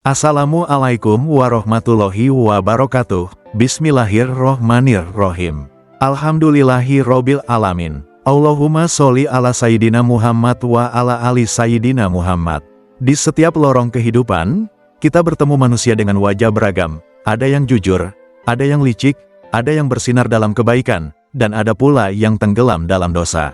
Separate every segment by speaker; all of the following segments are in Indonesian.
Speaker 1: Assalamualaikum warahmatullahi wabarakatuh. Bismillahirrohmanirrohim. Alhamdulillahirobbil alamin. Allahumma sholli ala Sayyidina Muhammad wa ala ali Sayyidina Muhammad. Di setiap lorong kehidupan, kita bertemu manusia dengan wajah beragam. Ada yang jujur, ada yang licik, ada yang bersinar dalam kebaikan, dan ada pula yang tenggelam dalam dosa.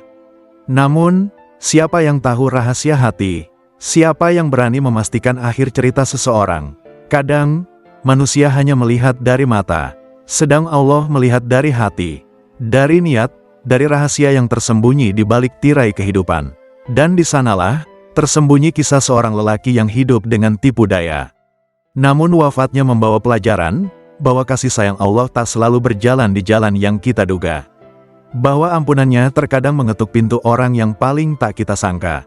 Speaker 1: Namun, siapa yang tahu rahasia hati? Siapa yang berani memastikan akhir cerita seseorang? Kadang, manusia hanya melihat dari mata, sedang Allah melihat dari hati, dari niat, dari rahasia yang tersembunyi di balik tirai kehidupan. Dan di sanalah, tersembunyi kisah seorang lelaki yang hidup dengan tipu daya. Namun wafatnya membawa pelajaran, bahwa kasih sayang Allah tak selalu berjalan di jalan yang kita duga. Bahwa ampunannya terkadang mengetuk pintu orang yang paling tak kita sangka.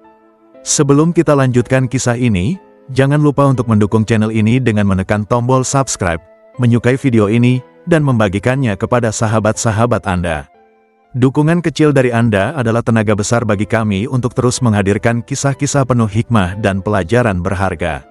Speaker 1: Sebelum kita lanjutkan kisah ini, jangan lupa untuk mendukung channel ini dengan menekan tombol subscribe, menyukai video ini, dan membagikannya kepada sahabat-sahabat Anda. Dukungan kecil dari Anda adalah tenaga besar bagi kami untuk terus menghadirkan kisah-kisah penuh hikmah dan pelajaran berharga.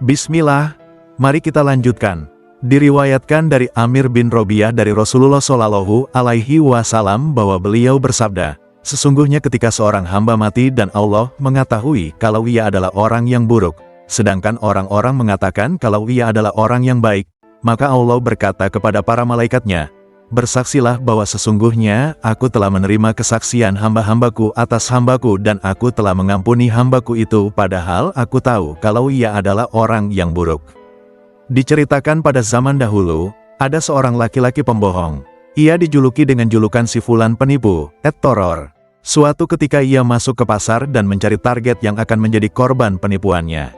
Speaker 1: Bismillah, mari kita lanjutkan. Diriwayatkan dari Amir bin Robiah dari Rasulullah Shallallahu Alaihi Wasallam bahwa beliau bersabda, sesungguhnya ketika seorang hamba mati dan Allah mengetahui kalau ia adalah orang yang buruk, sedangkan orang-orang mengatakan kalau ia adalah orang yang baik, maka Allah berkata kepada para malaikatnya, bersaksilah bahwa sesungguhnya aku telah menerima kesaksian hamba-hambaku atas hambaku dan aku telah mengampuni hambaku itu padahal aku tahu kalau ia adalah orang yang buruk. Diceritakan pada zaman dahulu, ada seorang laki-laki pembohong. Ia dijuluki dengan julukan si Fulan penipu, Toror. Suatu ketika ia masuk ke pasar dan mencari target yang akan menjadi korban penipuannya.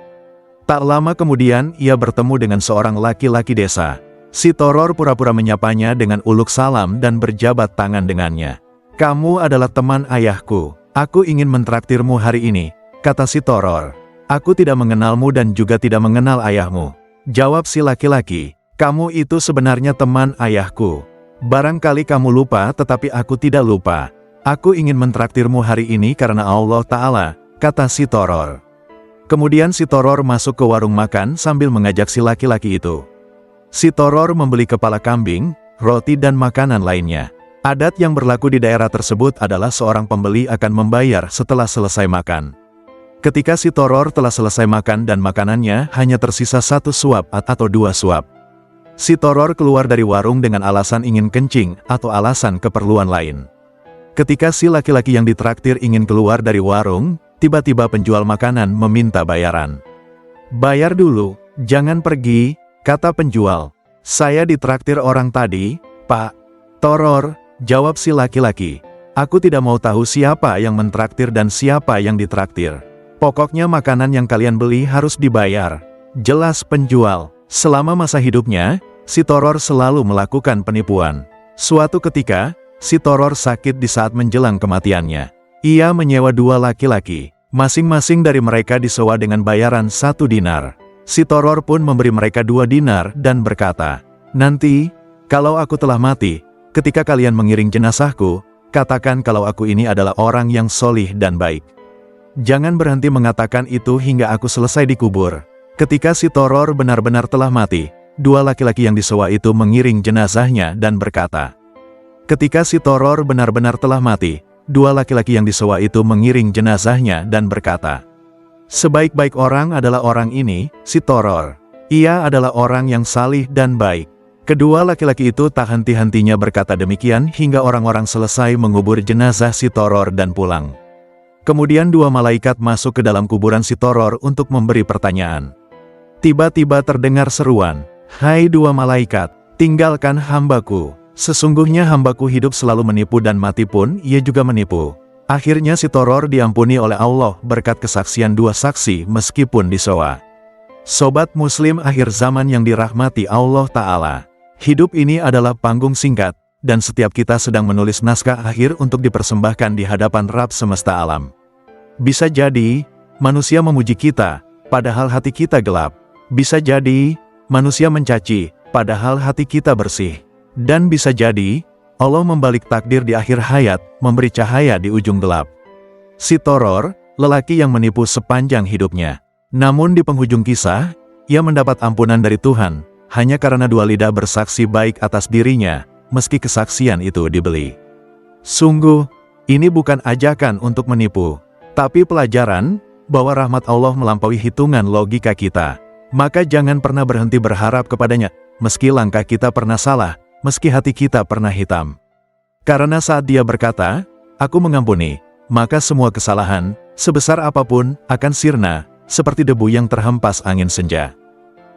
Speaker 1: Tak lama kemudian ia bertemu dengan seorang laki-laki desa. Si Toror pura-pura menyapanya dengan uluk salam dan berjabat tangan dengannya. Kamu adalah teman ayahku. Aku ingin mentraktirmu hari ini, kata si Toror. Aku tidak mengenalmu dan juga tidak mengenal ayahmu. Jawab si laki-laki, kamu itu sebenarnya teman ayahku. Barangkali kamu lupa tetapi aku tidak lupa. Aku ingin mentraktirmu hari ini karena Allah Ta'ala, kata si Toror. Kemudian si Toror masuk ke warung makan sambil mengajak si laki-laki itu. Si Toror membeli kepala kambing, roti dan makanan lainnya. Adat yang berlaku di daerah tersebut adalah seorang pembeli akan membayar setelah selesai makan. Ketika si Toror telah selesai makan dan makanannya hanya tersisa 1 suap atau 2 suap. Si Toror keluar dari warung dengan alasan ingin kencing atau alasan keperluan lain. Ketika si laki-laki yang ditraktir ingin keluar dari warung, tiba-tiba penjual makanan meminta bayaran. Bayar dulu, jangan pergi, kata penjual. Saya ditraktir orang tadi, Pak. Toror, jawab si laki-laki. Aku tidak mau tahu siapa yang mentraktir dan siapa yang ditraktir. Pokoknya makanan yang kalian beli harus dibayar. Jelas penjual. Selama masa hidupnya, si Toror selalu melakukan penipuan. Suatu ketika, si Toror sakit di saat menjelang kematiannya. Ia menyewa 2 laki-laki. Masing-masing dari mereka disewa dengan bayaran 1 dinar. Si Toror pun memberi mereka 2 dinar dan berkata, nanti, kalau aku telah mati, ketika kalian mengiring jenazahku, katakan kalau aku ini adalah orang yang solih dan baik. Jangan berhenti mengatakan itu hingga aku selesai dikubur. Ketika si Toror benar-benar telah mati, 2 laki-laki yang disewa itu mengiring jenazahnya dan berkata, ketika si Toror benar-benar telah mati, 2 laki-laki yang disewa itu mengiring jenazahnya dan berkata, sebaik-baik orang adalah orang ini, si Toror. Ia adalah orang yang salih dan baik. Kedua laki-laki itu tak henti-hentinya berkata demikian hingga orang-orang selesai mengubur jenazah si Toror dan pulang. Kemudian 2 malaikat masuk ke dalam kuburan si Toror untuk memberi pertanyaan. Tiba-tiba terdengar seruan, hai 2 malaikat, tinggalkan hambaku. Sesungguhnya hambaku hidup selalu menipu dan mati pun ia juga menipu. Akhirnya si Toror diampuni oleh Allah berkat kesaksian 2 saksi meskipun disewa. Sobat Muslim akhir zaman yang dirahmati Allah Ta'ala. Hidup ini adalah panggung singkat, dan setiap kita sedang menulis naskah akhir untuk dipersembahkan di hadapan Rabb semesta alam. Bisa jadi, manusia memuji kita, padahal hati kita gelap. Bisa jadi, manusia mencaci, padahal hati kita bersih. Dan bisa jadi, Allah membalik takdir di akhir hayat, memberi cahaya di ujung gelap. Si Toror, lelaki yang menipu sepanjang hidupnya. Namun di penghujung kisah, ia mendapat ampunan dari Tuhan, hanya karena dua lidah bersaksi baik atas dirinya, meski kesaksian itu dibeli. Sungguh, ini bukan ajakan untuk menipu, tapi pelajaran bahwa rahmat Allah melampaui hitungan logika kita. Maka jangan pernah berhenti berharap kepadanya, meski langkah kita pernah salah, meski hati kita pernah hitam. Karena saat Dia berkata, "Aku mengampuni," maka semua kesalahan, sebesar apapun, akan sirna, seperti debu yang terhempas angin senja.